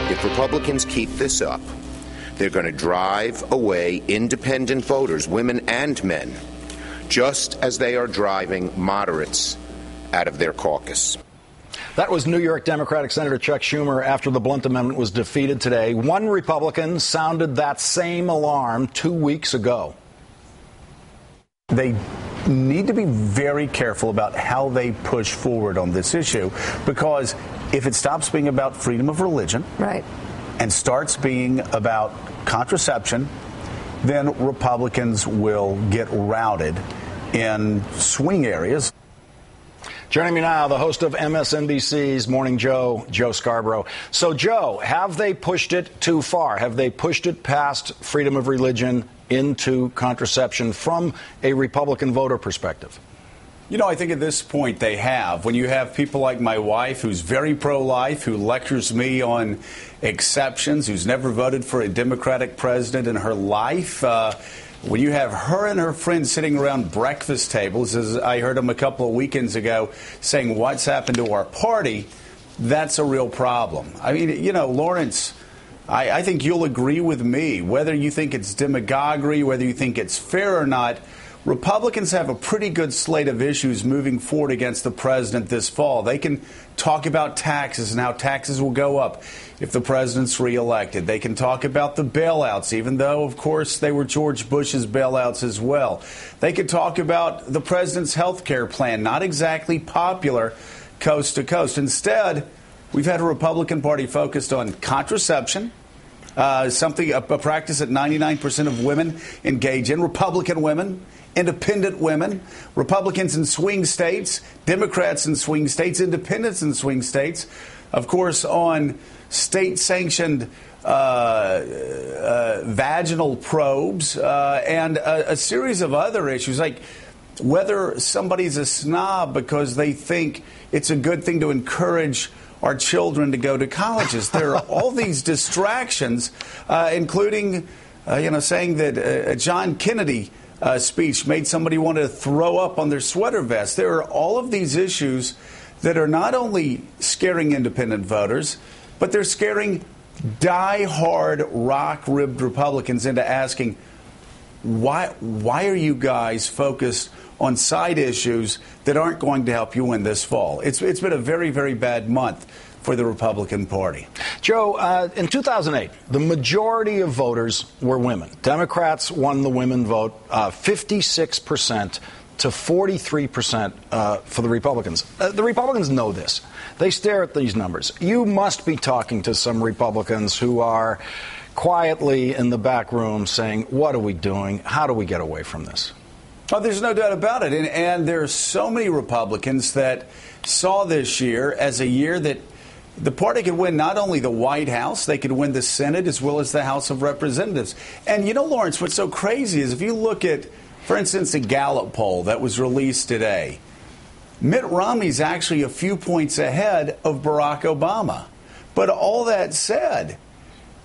if Republicans keep this up, they're going to drive away independent voters, women and men, just as they are driving moderates out of their caucus. That was New York Democratic Senator Chuck Schumer after the Blunt Amendment was defeated today. One Republican sounded that same alarm 2 weeks ago. They need to be very careful about how they push forward on this issue, because if it stops being about freedom of religion, right, and starts being about contraception, then Republicans will get routed in swing areas. Joining me now, the host of MSNBC's Morning Joe, Joe Scarborough. So, Joe, have they pushed it too far? Have they pushed it past freedom of religion into contraception from a Republican voter perspective? You know, I think at this point they have. When you have people like my wife, who's very pro-life, who lectures me on exceptions, who's never voted for a Democratic president in her life, when you have her and her friends sitting around breakfast tables, as I heard them a couple of weekends ago, saying what's happened to our party, that's a real problem. I mean, you know, Lawrence, I think you'll agree with me, whether you think it's demagoguery, whether you think it's fair or not, Republicans have a pretty good slate of issues moving forward against the president this fall. They can talk about taxes and how taxes will go up if the president's reelected. They can talk about the bailouts, even though, of course, they were George Bush's bailouts as well. They could talk about the president's health care plan, not exactly popular coast to coast. Instead, we've had a Republican Party focused on contraception, a practice that 99% of women engage in, Republican women, independent women, Republicans in swing states, Democrats in swing states, independents in swing states, of course, on state-sanctioned vaginal probes and a series of other issues, like whether somebody's a snob because they think it's a good thing to encourage our children to go to colleges. There are all these distractions, including, saying that John Kennedy speech made somebody want to throw up on their sweater vest. There are all of these issues that are not only scaring independent voters, but they're scaring die-hard, rock-ribbed Republicans into asking, why are you guys focused on side issues that aren't going to help you win this fall? It's been a very, very bad month for the Republican Party. Joe, in 2008, the majority of voters were women. Democrats won the women vote 56% to 43% for the Republicans. The Republicans know this. They stare at these numbers. You must be talking to some Republicans who are quietly in the back room saying, what are we doing? How do we get away from this? Oh, there's no doubt about it. And there are so many Republicans that saw this year as a year that the party could win not only the White House, they could win the Senate as well as the House of Representatives. And, you know, Lawrence, what's so crazy is if you look at, for instance, a Gallup poll that was released today, Mitt Romney's actually a few points ahead of Barack Obama. But all that said,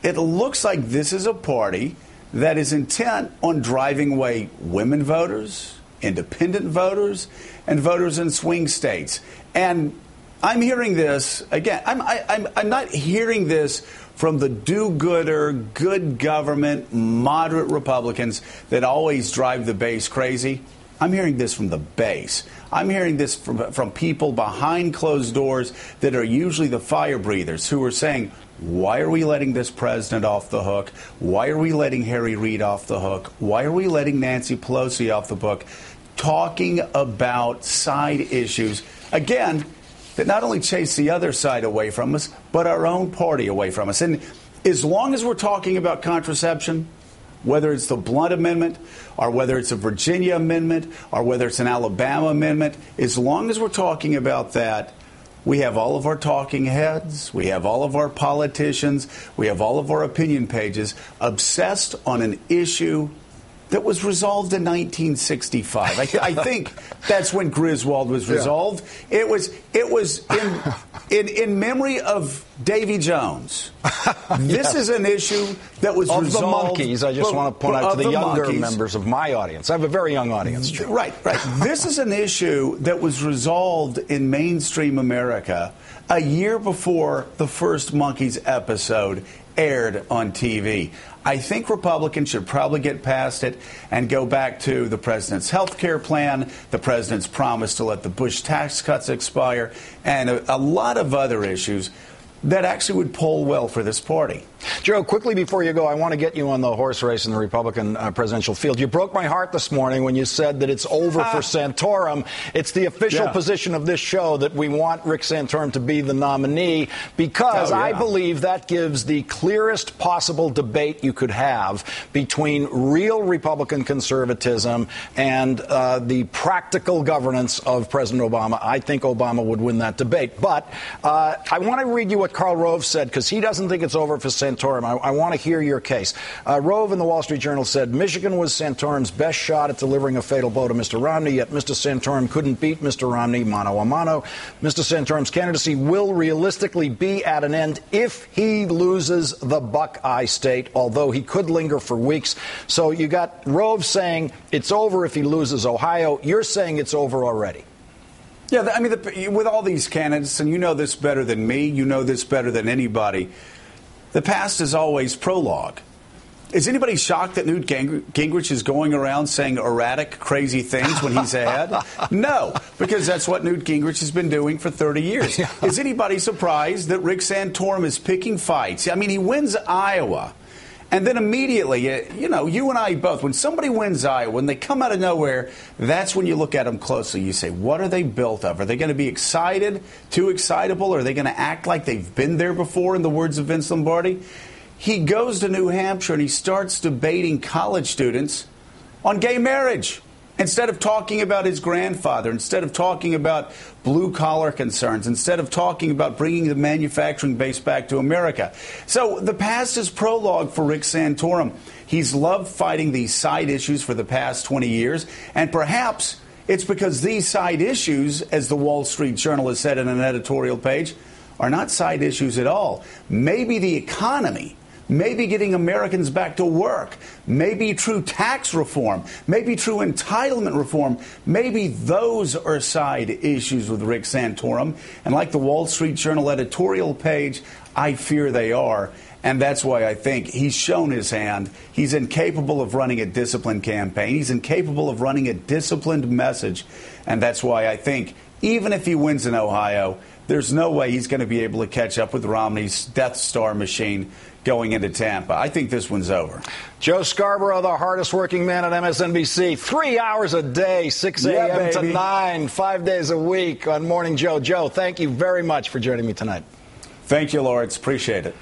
it looks like this is a party that is intent on driving away women voters, independent voters, and voters in swing states. And I'm hearing this, again, I'm not hearing this from the do-gooder, good government, moderate Republicans that always drive the base crazy. I'm hearing this from the base. I'm hearing this from people behind closed doors that are usually the fire breathers who are saying, why are we letting this president off the hook? Why are we letting Harry Reid off the hook? Why are we letting Nancy Pelosi off the hook? Talking about side issues, again, that not only chase the other side away from us, but our own party away from us. And as long as we're talking about contraception, whether it's the Blunt Amendment or whether it's a Virginia amendment or whether it's an Alabama amendment, as long as we're talking about that, we have all of our talking heads, we have all of our politicians, we have all of our opinion pages obsessed on an issue that was resolved in 1965. I think that's when Griswold was resolved. Yeah. It was in memory of Davy Jones. This is an issue that was of resolved. The monkeys, I just want to point out to the younger members of my audience. I have a very young audience, Joe. Right. This is an issue that was resolved in mainstream America a year before the first Monkeys episode aired on TV. I think Republicans should probably get past it and go back to the president's health care plan, the president's promise to let the Bush tax cuts expire, and a lot of other issues that actually would poll well for this party. Joe, quickly before you go, I want to get you on the horse race in the Republican presidential field. You broke my heart this morning when you said that it's over for Santorum. It's the official position of this show that we want Rick Santorum to be the nominee because I believe that gives the clearest possible debate you could have between real Republican conservatism and the practical governance of President Obama. I think Obama would win that debate. But I want to read you what Karl Rove said because he doesn't think it's over for Santorum. I want to hear your case. Rove in the Wall Street Journal said, Michigan was Santorum's best shot at delivering a fatal blow to Mr. Romney, yet Mr. Santorum couldn't beat Mr. Romney mano a mano. Mr. Santorum's candidacy will realistically be at an end if he loses the Buckeye state, although he could linger for weeks. So you got Rove saying it's over if he loses Ohio. You're saying it's over already. Yeah, I mean, with all these candidates, and you know this better than me, you know this better than anybody, the past is always prologue. Is anybody shocked that Newt Gingrich is going around saying erratic, crazy things when he's ahead? No, because that's what Newt Gingrich has been doing for 30 years. Yeah. Is anybody surprised that Rick Santorum is picking fights? I mean, he wins Iowa. And then immediately, you know, you and I both, when somebody wins Iowa, when they come out of nowhere, that's when you look at them closely. You say, what are they built of? Are they going to be excited, too excitable? Are they going to act like they've been there before, in the words of Vince Lombardi? He goes to New Hampshire and he starts debating college students on gay marriage. Instead of talking about his grandfather, instead of talking about blue-collar concerns, instead of talking about bringing the manufacturing base back to America. So the past is prologue for Rick Santorum. He's loved fighting these side issues for the past 20 years, and perhaps it's because these side issues, as the Wall Street Journal has said in an editorial page, are not side issues at all. Maybe the economy, maybe getting Americans back to work, maybe true tax reform, maybe true entitlement reform, maybe those are side issues with Rick Santorum. And like the Wall Street Journal editorial page, I fear they are. And that's why I think he's shown his hand. He's incapable of running a disciplined campaign. He's incapable of running a disciplined message. And that's why I think even if he wins in Ohio, there's no way he's going to be able to catch up with Romney's Death Star machine going into Tampa. I think this one's over. Joe Scarborough, the hardest working man at MSNBC. 3 hours a day, 6 a.m. to 9, 5 days a week on Morning Joe. Joe, thank you very much for joining me tonight. Thank you, Lawrence. Appreciate it.